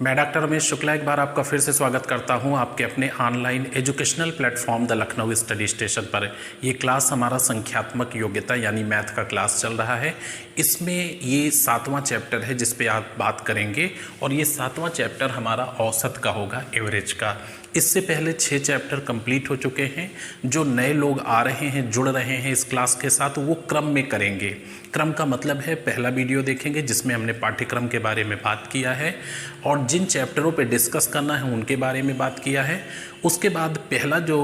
मैं डॉक्टर रमेश शुक्ला एक बार आपका फिर से स्वागत करता हूं आपके अपने online educational platform the Lucknow study station पर। ये क्लास हमारा संख्यात्मक योग्यता यानी मैथ का क्लास चल रहा है। इसमें ये 7वां चैप्टर है जिस पे आप बात करेंगे और ये 7वां चैप्टर हमारा औसत का होगा, एवरेज का। इससे पहले 6 चैप्टर कंप्लीट हो चुके हैं। जो नए लोग आ रहे हैं, जुड़ रहे हैं इस क्लास के साथ, वो क्रम में करेंगे। क्रम का मतलब है पहला वीडियो देखेंगे जिसमें हमने पाठ्यक्रम के बारे में बात किया है और जिन चैप्टरों पे डिस्कस करना है उनके बारे में बात किया है। उसके बाद पहला जो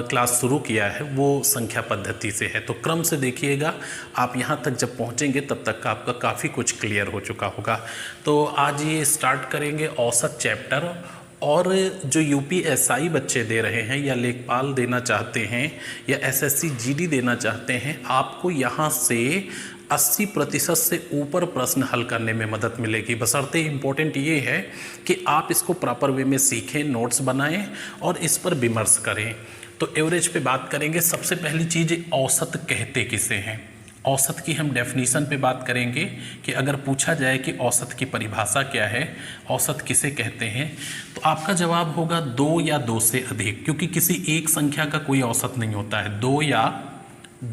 क्लास शुरू किया है वो संख्या पद्धति से है। तो क्रम से देखिएगा, आप यहाँ तक जब पहुँचेंगे तब तक का आपका काफ़ी कुछ क्लियर हो चुका होगा। तो आज ये स्टार्ट करेंगे औसत चैप्टर। और जो यूपीएसआई बच्चे दे रहे हैं या लेखपाल देना चाहते हैं या एसएससी जीडी देना चाहते हैं, आपको यहाँ से 80% से ऊपर प्रश्न हल करने में मदद मिलेगी। बशर्ते इम्पोर्टेंट ये है कि आप इसको प्रॉपर वे में सीखें, नोट्स बनाएं और इस पर विमर्श करें। तो एवरेज पे बात करेंगे। सबसे पहली चीज़, औसत कहते किसे हैं। औसत की हम डेफिनीशन पे बात करेंगे कि अगर पूछा जाए कि औसत की परिभाषा क्या है, औसत किसे कहते हैं, तो आपका जवाब होगा 2 या 2 से अधिक, क्योंकि किसी एक संख्या का कोई औसत नहीं होता है। 2 या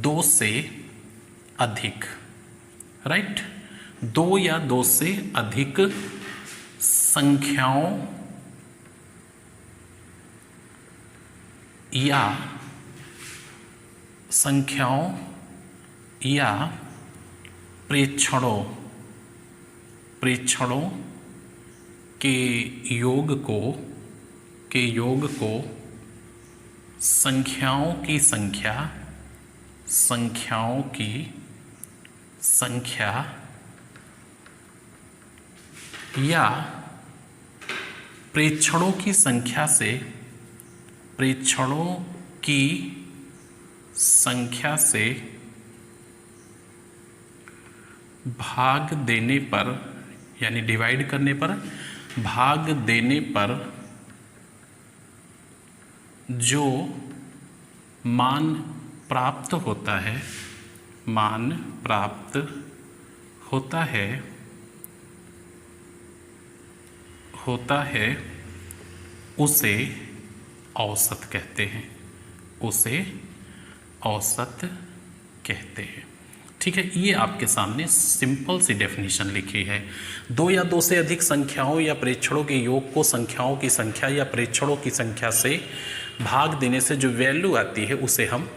2 से अधिक, राइट। 2 या 2 से अधिक संख्याओं या प्रेक्षणों के योग को संख्याओं की संख्या या प्रेक्षणों की संख्या से भाग देने पर यानी डिवाइड करने पर, भाग देने पर जो मान प्राप्त होता है उसे औसत कहते हैं। ठीक है, ये आपके सामने सिंपल सी डेफिनेशन लिखी है। 2 या 2 से अधिक संख्याओं या प्रेक्षणों के योग को संख्याओं की संख्या या प्रेक्षणों की संख्या से भाग देने से जो वैल्यू आती है उसे हम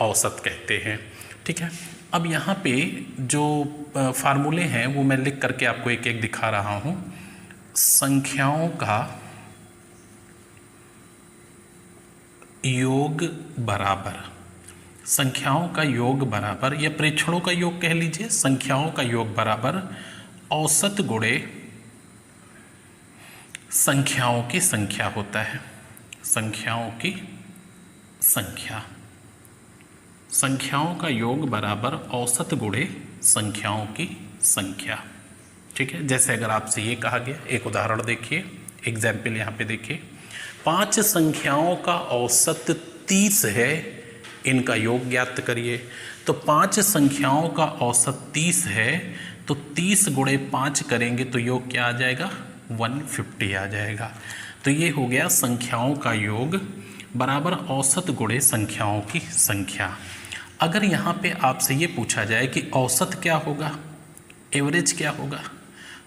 औसत कहते हैं। ठीक है, अब यहाँ पे जो फार्मूले हैं वो मैं लिख करके आपको एक एक दिखा रहा हूँ। संख्याओं का योग बराबर या प्रेक्षणों का योग कह लीजिए, संख्याओं का योग बराबर औसत गुणे संख्याओं की संख्या होता है। संख्याओं का योग बराबर औसत गुणे संख्याओं की संख्या। ठीक है, जैसे अगर आपसे ये कहा गया, एक उदाहरण देखिए, एग्जाम्पल यहाँ पे देखिए। 5 संख्याओं का औसत 30 है, इनका योग ज्ञात करिए। तो 5 संख्याओं का औसत 30 है, तो 30 गुणे 5 करेंगे तो योग क्या आ जाएगा, 150 आ जाएगा। तो ये हो गया संख्याओं का योग बराबर औसत गुणे संख्याओं की संख्या। अगर यहाँ पे आपसे ये पूछा जाए कि औसत क्या होगा, एवरेज क्या होगा,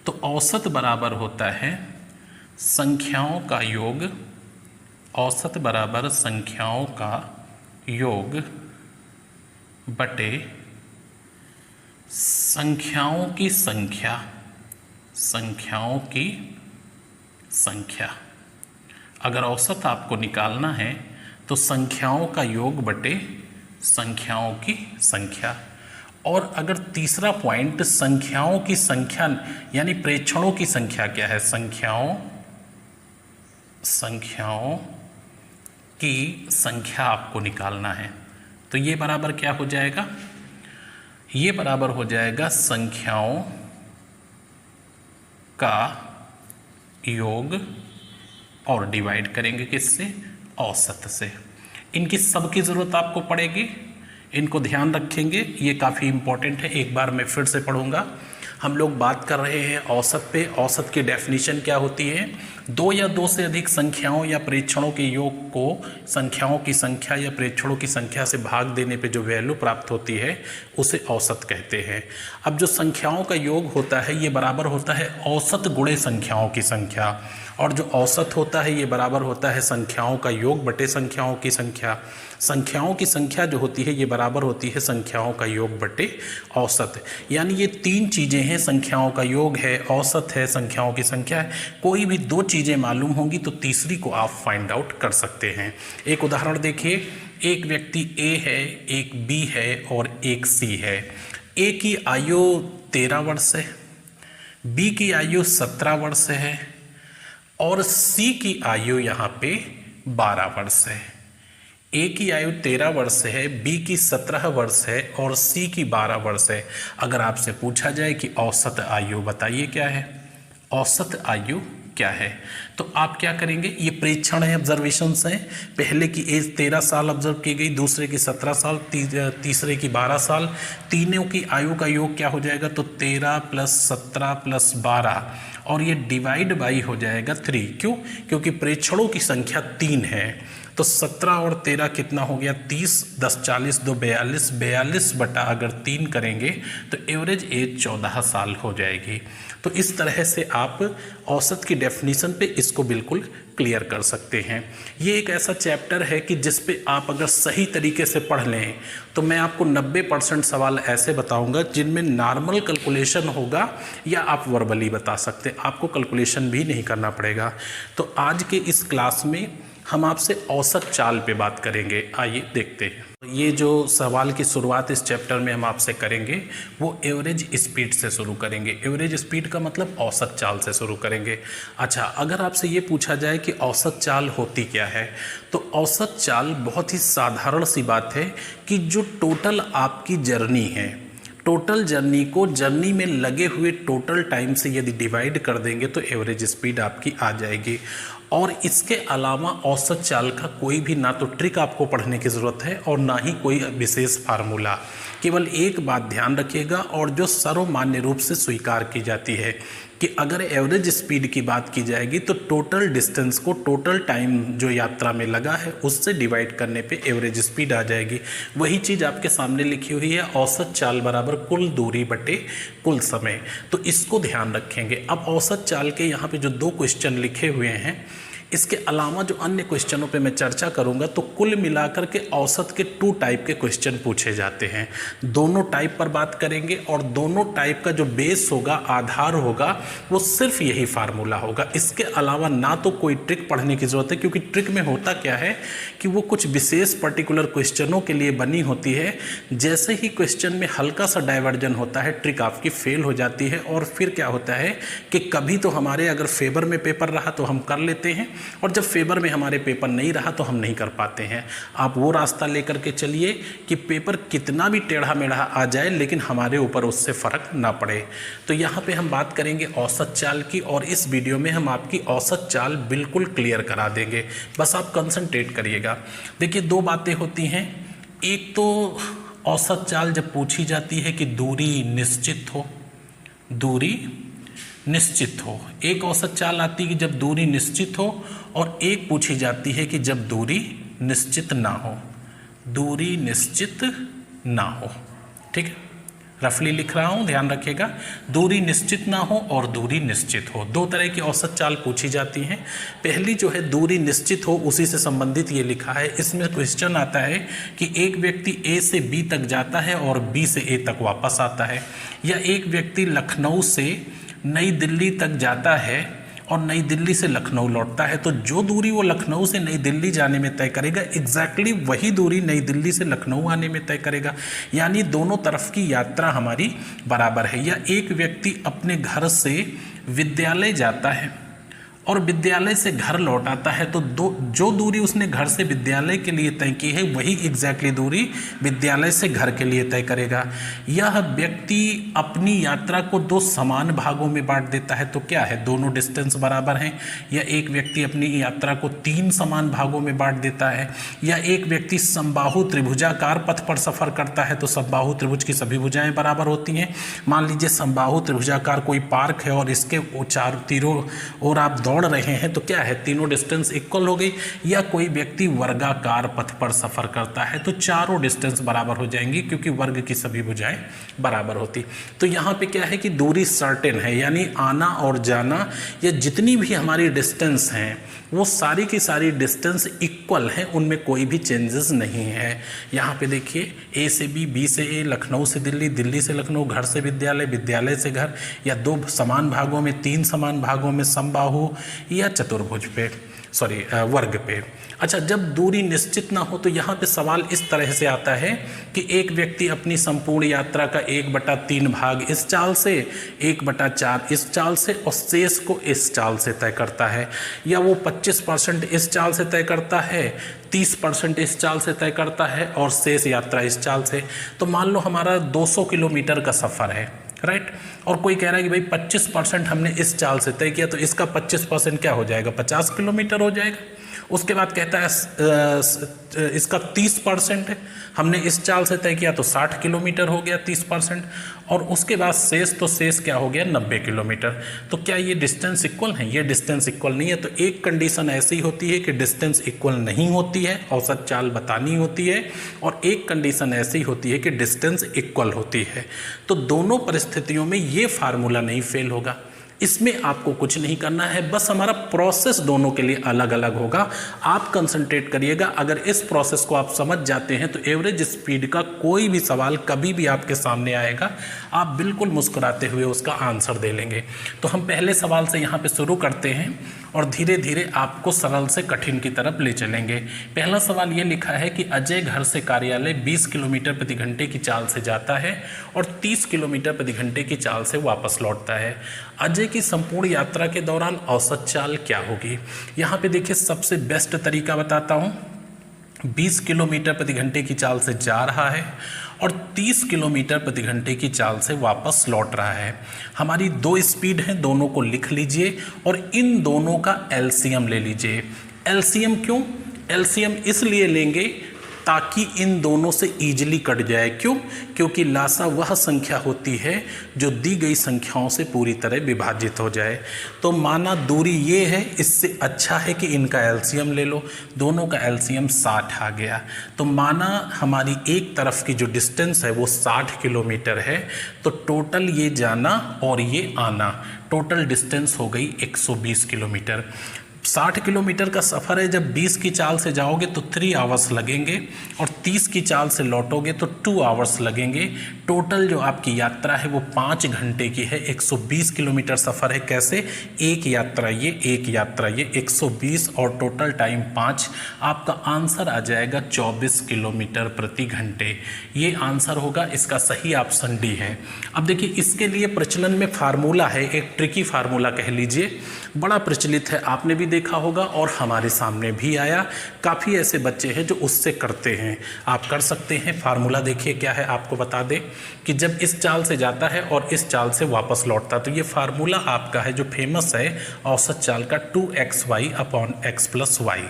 तो औसत बराबर होता है संख्याओं का योग, औसत बराबर संख्याओं का योग बटे संख्याओं की संख्या। अगर औसत आपको निकालना है तो संख्याओं का योग बटे संख्याओं की संख्या। और अगर तीसरा पॉइंट संख्याओं की संख्या यानी प्रेक्षणों की संख्या क्या है, संख्याओं की संख्या आपको निकालना है, तो ये बराबर क्या हो जाएगा, ये बराबर हो जाएगा संख्याओं का योग और डिवाइड करेंगे किससे, औसत से। इनकी सबकी ज़रूरत आपको पड़ेगी, इनको ध्यान रखेंगे, ये काफ़ी इंपॉर्टेंट है। एक बार मैं फिर से पढ़ूंगा। हम लोग बात कर रहे हैं औसत पे। औसत की डेफिनेशन क्या होती है? दो या दो से अधिक संख्याओं या प्रेक्षणों के योग को संख्याओं की संख्या या प्रेक्षणों की संख्या से भाग देने पे जो वैल्यू प्राप्त होती है उसे औसत कहते हैं। अब जो संख्याओं का योग होता है ये बराबर होता है औसत गुणे संख्याओं की संख्या, और जो औसत होता है ये बराबर होता है संख्याओं का योग बटे संख्याओं की संख्या। संख्याओं की संख्या जो होती है ये बराबर होती है संख्याओं का योग बटे औसत। यानी ये तीन चीज़ें हैं, संख्याओं का योग है, औसत है, संख्याओं की संख्या है। कोई भी दो चीज़ें मालूम होंगी तो तीसरी को आप फाइंड आउट कर सकते हैं। एक उदाहरण देखिए, एक व्यक्ति ए है, एक बी है और एक सी है। ए की आयु 13 वर्ष है, बी की आयु 17 वर्ष है और सी की आयु यहाँ पे 12 वर्ष है। ए की आयु 13 वर्ष है, बी की 17 वर्ष है और सी की 12 वर्ष है। अगर आपसे पूछा जाए कि औसत आयु बताइए क्या है, औसत आयु क्या है, तो आप क्या करेंगे? ये प्रेक्षण है, ऑब्जर्वेशंस हैं। पहले की एज 13 साल ऑब्जर्व की गई, दूसरे की 17 साल, तीसरे की 12 साल। तीनों की आयु का योग क्या हो जाएगा? तो 13 + 17 + 12 और ये डिवाइड बाई हो जाएगा 3। क्यों? क्योंकि प्रेक्षणों की संख्या 3 है। तो 17 और 13 कितना हो गया? 30, 10 40 2 42, 42 बटा अगर 3 करेंगे तो एवरेज एज 14 साल हो जाएगी। तो इस तरह से आप औसत की डेफिनेशन पे इसको बिल्कुल क्लियर कर सकते हैं। ये एक ऐसा चैप्टर है कि जिस पे आप अगर सही तरीके से पढ़ लें तो मैं आपको 90% सवाल ऐसे बताऊंगा जिनमें नॉर्मल कैलकुलेशन होगा या आप वर्बली बता सकते हैं, आपको कैलकुलेशन भी नहीं करना पड़ेगा। तो आज के इस क्लास में हम आपसे औसत चाल पे बात करेंगे। आइए देखते हैं। ये जो सवाल की शुरुआत इस चैप्टर में हम आपसे करेंगे वो एवरेज स्पीड से शुरू करेंगे। एवरेज स्पीड का मतलब औसत चाल से शुरू करेंगे। अच्छा, अगर आपसे ये पूछा जाए कि औसत चाल होती क्या है, तो औसत चाल बहुत ही साधारण सी बात है कि जो टोटल आपकी जर्नी है, टोटल जर्नी को जर्नी में लगे हुए टोटल टाइम से यदि डिवाइड कर देंगे तो एवरेज स्पीड आपकी आ जाएगी। और इसके अलावा औसत चाल का कोई भी ना तो ट्रिक आपको पढ़ने की ज़रूरत है और ना ही कोई विशेष फार्मूला। केवल एक बात ध्यान रखिएगा और जो सर्वमान्य रूप से स्वीकार की जाती है कि अगर एवरेज स्पीड की बात की जाएगी तो टोटल डिस्टेंस को टोटल टाइम जो यात्रा में लगा है उससे डिवाइड करने पे एवरेज स्पीड आ जाएगी। वही चीज़ आपके सामने लिखी हुई है, औसत चाल बराबर कुल दूरी बटे कुल समय। तो इसको ध्यान रखेंगे। अब औसत चाल के यहाँ पे जो 2 क्वेश्चन लिखे हुए हैं, इसके अलावा जो अन्य क्वेश्चनों पे मैं चर्चा करूंगा, तो कुल मिलाकर के औसत के 2 टाइप के क्वेश्चन पूछे जाते हैं। दोनों टाइप पर बात करेंगे और दोनों टाइप का जो बेस होगा, आधार होगा, वो सिर्फ यही फार्मूला होगा। इसके अलावा ना तो कोई ट्रिक पढ़ने की ज़रूरत है, क्योंकि ट्रिक में होता क्या है कि वो कुछ विशेष पर्टिकुलर क्वेश्चनों के लिए बनी होती है। जैसे ही क्वेश्चन में हल्का सा डाइवर्जन होता है, ट्रिक आपकी फेल हो जाती है। और फिर क्या होता है कि कभी तो हमारे अगर फेवर में पेपर रहा तो हम कर लेते हैं, और जब फेवर में हमारे पेपर नहीं रहा तो हम नहीं कर पाते हैं। आप वो रास्ता लेकर के चलिए कि पेपर कितना भी टेढ़ा मेढ़ा आ जाए लेकिन हमारे ऊपर उससे फ़र्क ना पड़े। तो यहाँ पे हम बात करेंगे औसत चाल की, और इस वीडियो में हम आपकी औसत चाल बिल्कुल क्लियर करा देंगे। बस आप कंसंट्रेट करिएगा। देखिए, 2 बातें होती हैं। एक तो औसत चाल जब पूछी जाती है कि दूरी निश्चित हो, दूरी निश्चित हो। एक औसत चाल आती है कि जब दूरी निश्चित हो, और एक पूछी जाती है कि जब दूरी निश्चित ना हो, दूरी निश्चित ना हो। ठीक है, रफली लिख रहा हूँ, ध्यान रखिएगा। दूरी निश्चित ना हो और दूरी निश्चित हो, 2 तरह की औसत चाल पूछी जाती हैं। पहली जो है दूरी निश्चित हो, उसी से संबंधित ये लिखा है। इसमें क्वेश्चन आता है कि एक व्यक्ति ए से बी तक जाता है और बी से ए तक वापस आता है, या एक व्यक्ति लखनऊ से नई दिल्ली तक जाता है और नई दिल्ली से लखनऊ लौटता है। तो जो दूरी वो लखनऊ से नई दिल्ली जाने में तय करेगा, एग्जैक्टली वही दूरी नई दिल्ली से लखनऊ आने में तय करेगा। यानी दोनों तरफ की यात्रा हमारी बराबर है। या एक व्यक्ति अपने घर से विद्यालय जाता है और विद्यालय से घर लौट आता है तो जो दूरी उसने घर से विद्यालय के लिए तय की है वही एग्जैक्टली दूरी विद्यालय से घर के लिए तय करेगा। यह व्यक्ति अपनी यात्रा को 2 समान भागों में बांट देता है तो क्या है, दोनों डिस्टेंस बराबर हैं। या एक व्यक्ति अपनी यात्रा को 3 समान भागों में बांट देता है। या एक व्यक्ति समबाहु त्रिभुजाकार पथ पर सफर करता है तो समबाहु त्रिभुज की सभी भुजाएं बराबर होती हैं। मान लीजिए समबाहु त्रिभुजाकार कोई पार्क है और इसके चारों तीरों और आप दौड़ रहे हैं तो क्या है, तीनों डिस्टेंस इक्वल हो गई। या कोई व्यक्ति वर्गाकार पथ पर सफर करता है तो चारों डिस्टेंस बराबर हो जाएंगी क्योंकि वर्ग की सभी भुजाएं बराबर होती। तो यहाँ पे क्या है कि दूरी सर्टेन है, यानी आना और जाना या जितनी भी हमारी डिस्टेंस हैं वो सारी की सारी डिस्टेंस इक्वल है, उनमें कोई भी चेंजेस नहीं है। यहाँ पे देखिए ए से बी, बी से ए, लखनऊ से दिल्ली, दिल्ली से लखनऊ, घर से विद्यालय, विद्यालय से घर, या 2 समान भागों में, 3 समान भागों में समबाहु या चतुर्भुज पे, वर्ग पे। अच्छा, जब दूरी निश्चित ना हो तो यहाँ पे सवाल इस तरह से आता है कि एक व्यक्ति अपनी संपूर्ण यात्रा का 1/3 भाग इस चाल से, 1/4 इस चाल से और शेष को इस चाल से तय करता है। या वो 25% इस चाल से तय करता है, 30% इस चाल से तय करता है और शेष यात्रा इस चाल से। तो मान लो हमारा 200 किलोमीटर का सफ़र है, राइट, और कोई कह रहा है कि भाई 25% हमने इस चाल से तय किया तो इसका 25% क्या हो जाएगा, 50 किलोमीटर हो जाएगा। उसके बाद कहता है इसका 30% है, हमने इस चाल से तय किया तो 60 किलोमीटर हो गया 30%, और उसके बाद शेष क्या हो गया 90 किलोमीटर। तो क्या ये डिस्टेंस इक्वल है? ये डिस्टेंस इक्वल नहीं है। तो एक कंडीशन ऐसी होती है कि डिस्टेंस इक्वल नहीं होती है, औसत चाल बतानी होती है, और एक कंडीशन ऐसी होती है कि डिस्टेंस इक्वल होती है। तो दोनों परिस्थितियों में ये फार्मूला नहीं फेल होगा। इसमें आपको कुछ नहीं करना है, बस हमारा प्रोसेस दोनों के लिए अलग अलग होगा। आप कंसंट्रेट करिएगा, अगर इस प्रोसेस को आप समझ जाते हैं तो एवरेज स्पीड का कोई भी सवाल कभी भी आपके सामने आएगा, आप बिल्कुल मुस्कुराते हुए उसका आंसर दे लेंगे। तो हम पहले सवाल से यहाँ पे शुरू करते हैं और धीरे धीरे आपको सरल से कठिन की तरफ ले चलेंगे। पहला सवाल ये लिखा है कि अजय घर से कार्यालय 20 किलोमीटर प्रति घंटे की चाल से जाता है और 30 किलोमीटर प्रति घंटे की चाल से वापस लौटता है। अजय की संपूर्ण यात्रा के दौरान औसत चाल क्या होगी? यहाँ पे देखिए सबसे बेस्ट तरीका बताता हूँ। 20 किलोमीटर प्रति घंटे की चाल से जा रहा है और 30 किलोमीटर प्रति घंटे की चाल से वापस लौट रहा है। हमारी 2 स्पीड हैं, दोनों को लिख लीजिए और इन दोनों का एलसीएम ले लीजिए। एलसीएम क्यों? एलसीएम इसलिए लेंगे ताकि इन दोनों से ईजिली कट जाए। क्यों? क्योंकि लासा वह संख्या होती है जो दी गई संख्याओं से पूरी तरह विभाजित हो जाए। तो माना दूरी ये है, इससे अच्छा है कि इनका एलसीएम ले लो। दोनों का एलसीएम 60 आ गया। तो माना हमारी एक तरफ की जो डिस्टेंस है वो 60 किलोमीटर है, तो टोटल ये जाना और ये आना, टोटल डिस्टेंस हो गई 120 किलोमीटर। 60 किलोमीटर का सफ़र है, जब 20 की चाल से जाओगे तो 3 आवर्स लगेंगे और 30 की चाल से लौटोगे तो 2 आवर्स लगेंगे। टोटल जो आपकी यात्रा है वो 5 घंटे की है। 120 किलोमीटर सफ़र है। कैसे? एक यात्रा ये, एक यात्रा ये, 120 और टोटल टाइम 5। आपका आंसर आ जाएगा 24 किलोमीटर प्रति घंटे। ये आंसर होगा, इसका सही ऑप्शन डी है। अब देखिए इसके लिए प्रचलन में फार्मूला है, एक ट्रिकी फार्मूला कह लीजिए, बड़ा प्रचलित है, आपने भी देखा होगा और हमारे सामने भी आया। काफ़ी ऐसे बच्चे हैं जो उससे करते हैं, आप कर सकते हैं। फार्मूला देखिए क्या है, आपको बता दें कि जब इस चाल से जाता है और इस चाल से वापस लौटता, तो ये फार्मूला आपका है जो फेमस है औसत चाल का, 2xy/x+y।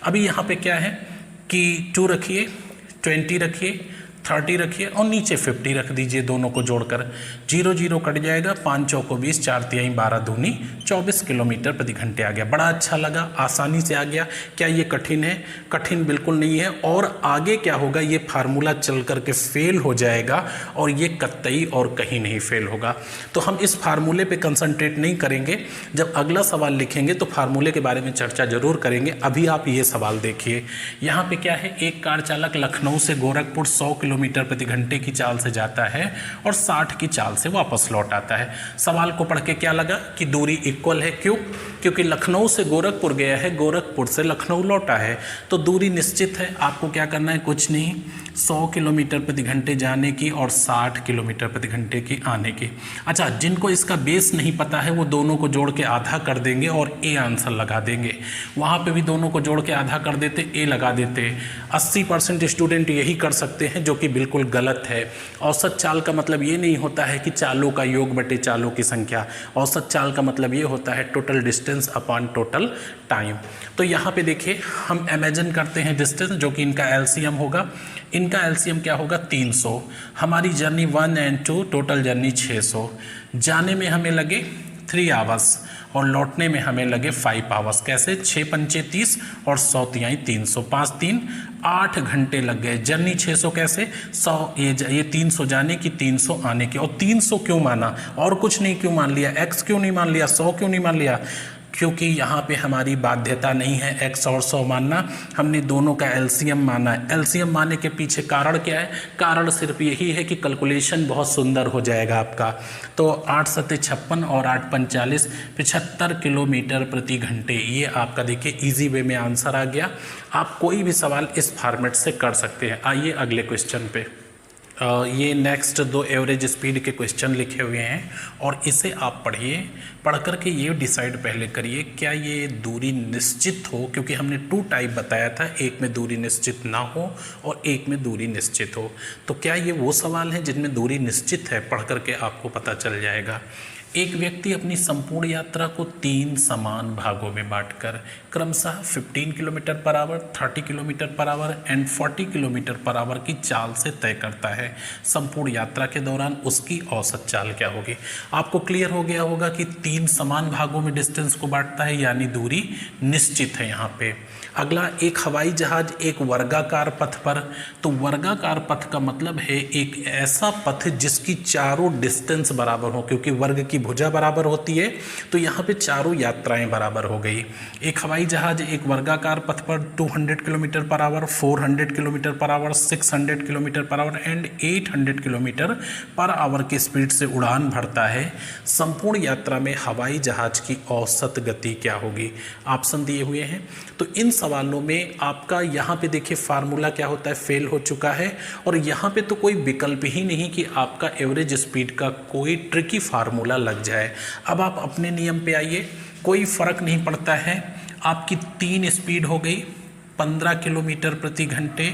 अभी यहाँ पे क्या है कि 2 रखिए, 20 रखिए, 30 रखिए और नीचे 50 रख दीजिए, दोनों को जोड़कर 0 0 कट जाएगा, 5 चौको 20, 4 तिहाई 12 दूनी 24 किलोमीटर प्रति घंटे आ गया। बड़ा अच्छा लगा, आसानी से आ गया। क्या ये कठिन है? कठिन बिल्कुल नहीं है। और आगे क्या होगा, ये फार्मूला चल करके फेल हो जाएगा और ये कतई और कहीं नहीं फेल होगा। तो हम इस फार्मूले पे कंसंट्रेट नहीं करेंगे, जब अगला सवाल लिखेंगे तो फार्मूले के बारे में चर्चा जरूर करेंगे। अभी आप ये सवाल देखिए, यहाँ पे क्या है, एक कार चालक लखनऊ से गोरखपुर 100 किलोमीटर प्रति घंटे की चाल से जाता है और 60 की चाल से वापस लौट आता है। सवाल को पढ़ के क्या लगा कि दूरी इक्वल है। क्यों? क्योंकि लखनऊ से गोरखपुर गया है, गोरखपुर से लखनऊ लौटा है, तो दूरी निश्चित है। आपको क्या करना है? कुछ नहीं, 100 किलोमीटर प्रति घंटे जाने की और 60 किलोमीटर प्रति घंटे की आने की। अच्छा, जिनको इसका बेस नहीं पता है वो दोनों को जोड़ के आधा कर देंगे और ए आंसर लगा देंगे। वहाँ पे भी दोनों को जोड़ के आधा कर देते, ए लगा देते। 80% स्टूडेंट यही कर सकते हैं, जो कि बिल्कुल गलत है। औसत चाल का मतलब ये नहीं होता है कि चालों का योग बटे चालों की संख्या। औसत चाल का मतलब ये होता है total distance upon total time. तो यहाँ पे देखिए हम इमेजिन करते हैं डिस्टेंस, जो कि इनका एलसीएम होगा। इनका एलसीएम क्या होगा? 300। हमारी जर्नी 1 और 2, टोटल जर्नी 600। जाने में हमें लगे 3 आवर्स और लौटने में हमें लगे 5 आवर्स। कैसे? 6 पंचे 30 और 100 तिहाई 300, 5 3 8 घंटे लग गए। जर्नी 600 कैसे? 100 ये 300 जाने की, 300 आने की। और 300 क्यों माना और कुछ नहीं क्यों मान लिया? x क्यों नहीं मान लिया? 100 क्यों नहीं मान लिया? क्योंकि यहाँ पे हमारी बाध्यता नहीं है x और 100 मानना, हमने दोनों का एलसीएम माना है। एलसीएम मानने के पीछे कारण क्या है? कारण सिर्फ यही है कि कैलकुलेशन बहुत सुंदर हो जाएगा आपका। तो 8 सत्ते 56 और 8 45 75 किलोमीटर प्रति घंटे। ये आपका देखिए इजी वे में आंसर आ गया। आप कोई भी सवाल इस फॉर्मेट से कर सकते हैं। आइए अगले क्वेश्चन पे। ये नेक्स्ट 2 एवरेज स्पीड के क्वेश्चन लिखे हुए हैं और इसे आप पढ़िए। पढ़ करके ये डिसाइड पहले करिए क्या ये दूरी निश्चित हो, क्योंकि हमने 2 टाइप बताया था, एक में दूरी निश्चित ना हो और एक में दूरी निश्चित हो। तो क्या ये वो सवाल हैं जिनमें दूरी निश्चित है? पढ़ करके आपको पता चल जाएगा। एक व्यक्ति अपनी संपूर्ण यात्रा को 3 समान भागों में बांटकर क्रमशः 15 kilometre per hour, 30 kilometre per hour and 40 kilometre per hour की चाल से तय करता है। संपूर्ण यात्रा के दौरान उसकी औसत चाल क्या होगी? आपको क्लियर हो गया होगा कि 3 समान भागों में डिस्टेंस को बांटता है, यानी दूरी निश्चित है यहाँ पे। अगला, एक हवाई जहाज एक वर्गाकार पथ पर। तो वर्गाकार पथ का मतलब है एक ऐसा पथ जिसकी चारों डिस्टेंस बराबर हो, क्योंकि वर्ग की भुजा बराबर होती है, तो यहाँ पे चारों यात्राएं बराबर हो गई। एक हवाई जहाज एक वर्गाकार पथ पर 200 kilometre per hour, 400 kilometre per hour, 600 kilometre per hour and 800 kilometre per hour की स्पीड से उड़ान भरता है। संपूर्ण यात्रा में हवाई जहाज की औसत गति क्या होगी? ऑप्शन दिए हुए हैं। तो इन सवालों में आपका यहाँ पे देखिए फार्मूला क्या होता है, फेल हो चुका है। और यहाँ पे तो कोई विकल्प ही नहीं कि आपका एवरेज स्पीड का कोई ट्रिकी फार्मूला लग जाए। अब आप अपने नियम पे आइए, कोई फर्क नहीं पड़ता है। आपकी 3 स्पीड हो गई, 15 किलोमीटर प्रति घंटे,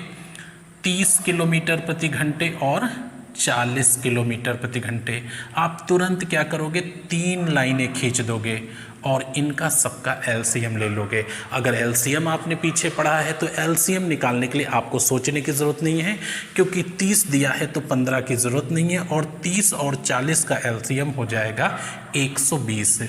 30 किलोमीटर प्रति घंटे और 40 किलोमीटर प्रति घंटे। आप तुरंत क्या करोगे? 3 लाइनें खींच दोगे और इनका सबका एलसीएम ले लोगे। अगर एलसीएम आपने पीछे पढ़ा है तो एलसीएम निकालने के लिए आपको सोचने की ज़रूरत नहीं है, क्योंकि 30 दिया है तो 15 की ज़रूरत नहीं है और 30 और 40 का एलसीएम हो जाएगा 120।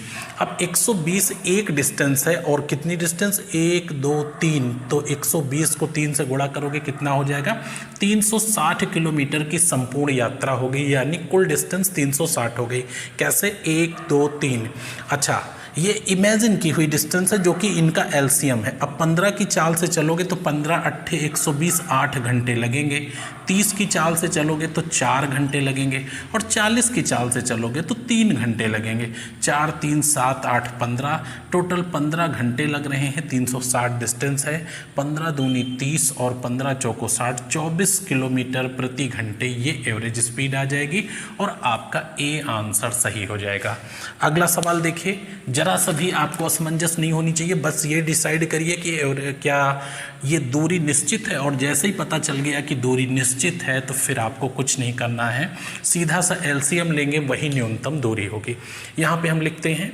अब 120 एक डिस्टेंस है और कितनी डिस्टेंस? 1 2 3, तो 120 को 3 से गुणा करोगे कितना हो जाएगा? 360 किलोमीटर की संपूर्ण यात्रा हो गई, यानी कुल डिस्टेंस 360 हो गई। कैसे? 1 2 3। अच्छा, ये इमेजिन की हुई डिस्टेंस है जो कि इनका एलसीएम है। अब 15 की चाल से चलोगे तो 15 8 120, 8 घंटे लगेंगे। 30 की चाल से चलोगे तो 4 घंटे लगेंगे और 40 की चाल से चलोगे तो 3 घंटे लगेंगे। 4 3 7 8 15, टोटल 15 घंटे लग रहे हैं। 360 डिस्टेंस है, 15 दूनी 30 और 15 चौको 60, 24 किलोमीटर प्रति घंटे ये एवरेज स्पीड आ जाएगी और आपका ए आंसर सही हो जाएगा। अगला सवाल देखिए, जरा सा भी आपको असमंजस नहीं होनी चाहिए, बस ये डिसाइड करिए कि क्या ये दूरी निश्चित है। और जैसे ही पता चल गया कि दूरी निश्चित है तो फिर आपको कुछ नहीं करना है, सीधा सा एलसीएम लेंगे, वही न्यूनतम दूरी होगी। यहाँ पे हम लिखते हैं,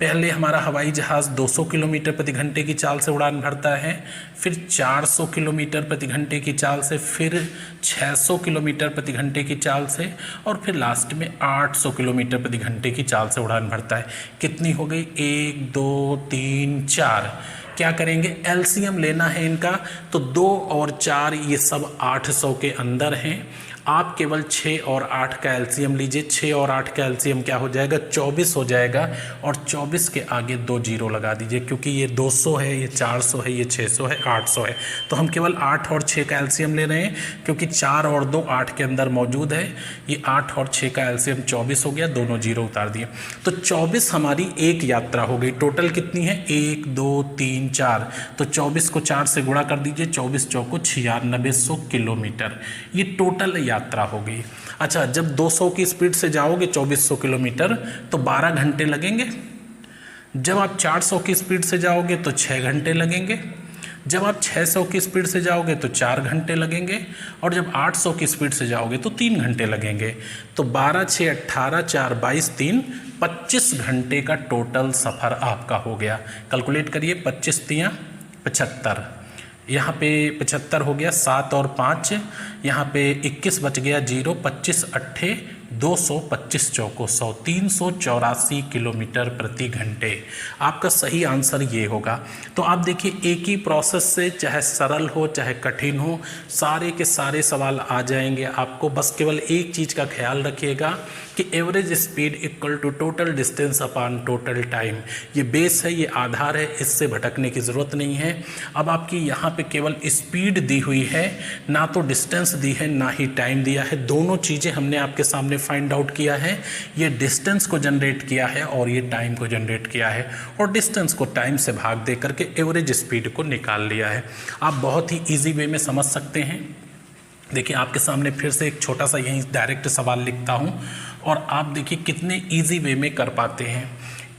पहले हमारा हवाई जहाज़ 200 किलोमीटर प्रति घंटे की चाल से उड़ान भरता है, फिर 400 किलोमीटर प्रति घंटे की चाल से, फिर 600 किलोमीटर प्रति घंटे की चाल से और फिर लास्ट में 800 किलोमीटर प्रति घंटे की चाल से उड़ान भरता है। कितनी हो गई? 1 2 3 4। क्या करेंगे? एलसीएम लेना है इनका, तो 2 और 4 ये सब 800 के अंदर हैं। आप केवल 6 और 8 का एलसीएम लीजिए। 6 और 8 का एलसीएम क्या हो जाएगा, 24 हो जाएगा, और 24 के आगे 2 जीरो लगा दीजिए, क्योंकि ये 200 है, ये 400 है, ये 600 है, 800 है। तो हम केवल 8 और 6 का एलसीएम ले रहे हैं, क्योंकि 4 और 2 8 के अंदर मौजूद है। ये 8 और 6 का एलसीएम 24 हो गया, दोनों जीरो उतार दिए। तो 24 हमारी एक यात्रा हो गई। टोटल कितनी है, 1 2 3 4, तो 24 को 4 से गुणा कर दीजिए, 24 चौको 9600 किलोमीटर, ये टोटल यात्रा हो गई। अच्छा, जब 200 की स्पीड से जाओगे 2400 किलोमीटर तो 12 घंटे लगेंगे। जब आप 400 की स्पीड से जाओगे तो 6 घंटे लगेंगे। जब आप 600 की स्पीड से जाओगे तो 4 घंटे लगेंगे, और जब 800 की स्पीड से जाओगे तो 3 घंटे लगेंगे। तो 12 6 18 4 22 3 25 घंटे का टोटल सफ़र आपका हो गया। कैलकुलेट करिए, 25 3 75, यहाँ पे 75 हो गया, 7 और 5, यहाँ पे 21 बच गया 0, 25 8 200, 25 चौको 100, 384 किलोमीटर प्रति घंटे। आपका सही आंसर ये होगा। तो आप देखिए, एक ही प्रोसेस से चाहे सरल हो चाहे कठिन हो, सारे के सारे सवाल आ जाएंगे आपको। बस केवल एक चीज़ का ख्याल रखिएगा कि average speed equal to total distance upon total time. ये बेस है, ये आधार है, इससे भटकने की ज़रूरत नहीं है। अब आपकी यहाँ पे केवल स्पीड दी हुई है, ना तो डिस्टेंस दी है ना ही टाइम दिया है। दोनों चीज़ें हमने आपके सामने फाइंड आउट किया है। ये डिस्टेंस को जनरेट किया है और ये टाइम को जनरेट किया है, और डिस्टेंस को टाइम से भाग दे करके एवरेज स्पीड को निकाल लिया है। आप बहुत ही ईजी वे में समझ सकते हैं। देखिए, आपके सामने फिर से एक छोटा सा यहीं डायरेक्ट सवाल लिखता हूँ, और आप देखिए कितने ईजी वे में कर पाते हैं।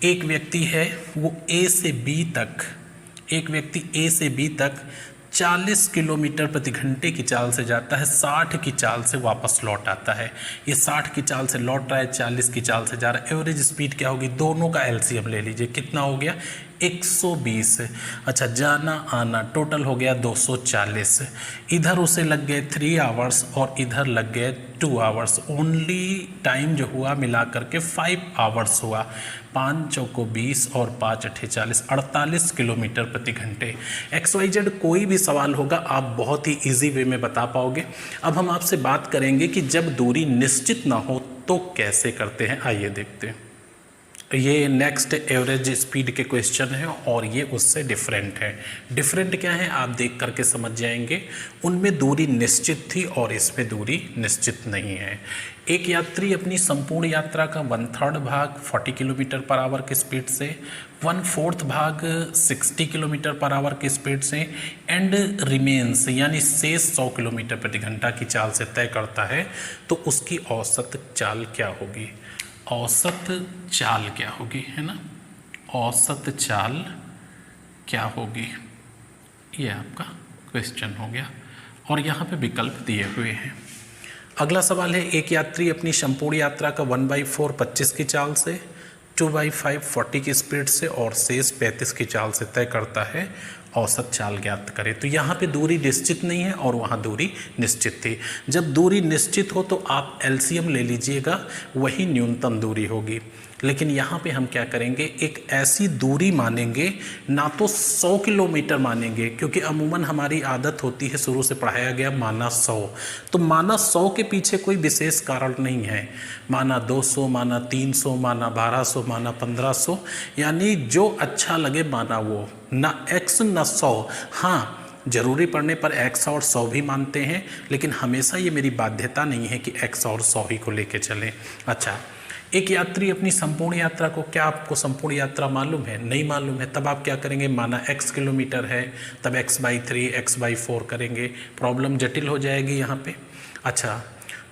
एक व्यक्ति है, वो ए से बी तक, एक व्यक्ति ए से बी तक 40 किलोमीटर प्रति घंटे की चाल से जाता है, 60 की चाल से वापस लौट आता है। ये 60 की चाल से लौट रहा है, 40 की चाल से जा रहा है। एवरेज स्पीड क्या होगी, दोनों का एलसीएम ले लीजिए, कितना हो गया, 120। अच्छा, जाना आना टोटल हो गया 240। इधर उसे लग गए 3 आवर्स और इधर लग गए 2 आवर्स। ओनली टाइम जो हुआ मिला करके 5 आवर्स हुआ। 5 चौको 20 और 5 अट्ठे 40, 48 किलोमीटर प्रति घंटे। XYZ कोई भी सवाल होगा आप बहुत ही ईजी वे में बता पाओगे। अब हम आपसे बात करेंगे कि जब दूरी निश्चित ना हो तो कैसे करते हैं, आइए देखते हैं। ये नेक्स्ट एवरेज स्पीड के क्वेश्चन हैं और ये उससे डिफरेंट है। डिफरेंट क्या है आप देख करके समझ जाएंगे। उनमें दूरी निश्चित थी और इसमें दूरी निश्चित नहीं है। एक यात्री अपनी संपूर्ण यात्रा का 1/3 भाग 40 किलोमीटर पर आवर की स्पीड से, 1/4 भाग 60 किलोमीटर पर आवर की स्पीड से एंड रिमेन्स यानी शेष 100 किलोमीटर प्रति घंटा की चाल से तय करता है, तो उसकी औसत चाल क्या होगी। औसत चाल क्या होगी, है ना, औसत चाल क्या होगी, ये आपका क्वेश्चन हो गया। और यहाँ पे विकल्प दिए हुए हैं। अगला सवाल है, एक यात्री अपनी संपूर्ण यात्रा का 1/4 25 की चाल से, 2/5 40 की स्पीड से और शेष 35 की चाल से तय करता है, औसत चाल ज्ञात करें। तो यहाँ पे दूरी निश्चित नहीं है और वहाँ दूरी निश्चित थी। जब दूरी निश्चित हो तो आप एलसीएम ले लीजिएगा, वही न्यूनतम दूरी होगी। लेकिन यहाँ पे हम क्या करेंगे, एक ऐसी दूरी मानेंगे, ना तो 100 किलोमीटर मानेंगे, क्योंकि अमूमन हमारी आदत होती है, शुरू से पढ़ाया गया माना 100। तो माना 100 के पीछे कोई विशेष कारण नहीं है। माना 200, माना 300, माना 1200, माना 1500, यानी जो अच्छा लगे माना वो, ना x ना 100। हाँ, जरूरी पड़ने पर x और 100 भी मानते हैं, लेकिन हमेशा ये मेरी बाध्यता नहीं है कि x और 100 ही को लेके चलें। अच्छा, एक यात्री अपनी संपूर्ण यात्रा को, क्या आपको संपूर्ण यात्रा मालूम है, नहीं मालूम है, तब आप क्या करेंगे, माना x किलोमीटर है तब x/3 x/4 करेंगे, प्रॉब्लम जटिल हो जाएगी यहाँ पे। अच्छा,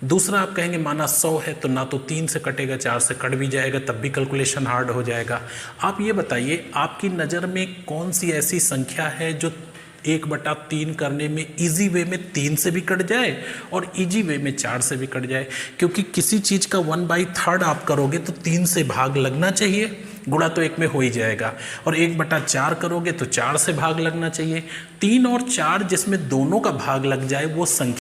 दूसरा आप कहेंगे माना 100 है तो ना तो 3 से कटेगा, 4 से कट भी जाएगा, तब भी कैलकुलेशन हार्ड हो जाएगा। आप ये बताइए, आपकी नज़र में कौन सी ऐसी संख्या है जो 1/3 करने में इजी वे में 3 से भी कट जाए और इजी वे में 4 से भी कट जाए। क्योंकि किसी चीज़ का 1/3 आप करोगे तो 3 से भाग लगना चाहिए, गुणा तो 1 में हो ही जाएगा, और 1/4 करोगे तो 4 से भाग लगना चाहिए। 3 और 4 जिसमें दोनों का भाग लग जाए वो संख्या